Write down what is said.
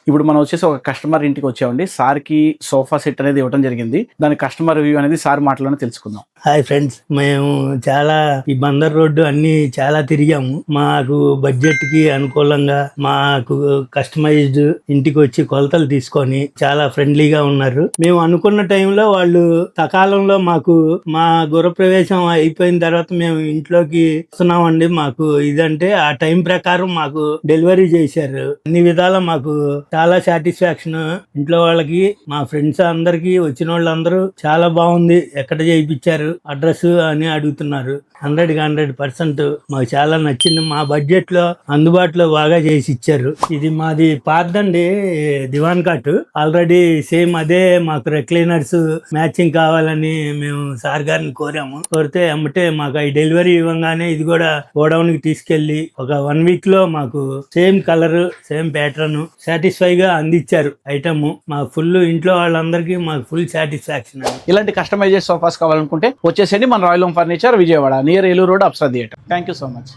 ఇప్పుడు మనం వచ్చేసి ఒక కస్టమర్ ఇంటికి వచ్చామండి. సార్కి సోఫా సెట్ అనేది ఇవ్వడం జరిగింది. దాని కస్టమర్ రివ్యూ అనేది సార్ మాటలోనే తెలుసుకుందాం. హాయ్ ఫ్రెండ్స్, మేము చాలా ఈ బందర్ రోడ్డు అన్ని చాలా తిరిగాము. మాకు బడ్జెట్ కి అనుకూలంగా మాకు కస్టమైజ్డ్ ఇంటికి వచ్చి కొలతలు తీసుకొని చాలా ఫ్రెండ్లీగా ఉన్నారు. మేము అనుకున్న టైంలో వాళ్ళు సకాలంలో మాకు మా గృహప్రవేశం అయిపోయిన తర్వాత మేము ఇంట్లోకి వస్తున్నామండి. మాకు ఇదంటే ఆ టైం ప్రకారం మాకు డెలివరీ చేశారు. అన్ని విధాల మాకు చాలా సాటిస్ఫాక్షన్. ఇంట్లో వాళ్ళకి, మా ఫ్రెండ్స్ అందరికి, వచ్చిన వాళ్ళందరూ చాలా బాగుంది, ఎక్కడ చేయించారు అడ్రస్ అని అడుగుతున్నారు. 100% మాకు చాలా నచ్చింది. మా బడ్జెట్ లో అందుబాటులో బాగా చేసి ఇచ్చారు. ఇది మాది పాతదండి దివాన్ కాట్. ఆల్రెడీ సేమ్ అదే మాకు రెక్లైనర్స్ మ్యాచింగ్ కావాలని మేము సార్ గారిని కోరాము. కోరితే అమ్మటే మాకు ఈ డెలివరీ ఇవ్వగానే ఇది కూడా గోడౌన్ కి తీసుకెళ్లి ఒక 1 వీక్ లో మాకు same colour, same pattern satisfy గా అందించారు ఐటమ్. మా ఫుల్ ఇంట్లో వాళ్ళందరికీ మాకు ఫుల్ సాటిస్ఫాక్షన్. ఇలాంటి కస్టమైజ్డ్ సోఫాస్ కావాలనుకుంటే వచ్చేసండి మన royal home furniture, Vijayawada, near Eluru road, Apsara theatre. Thank you so much.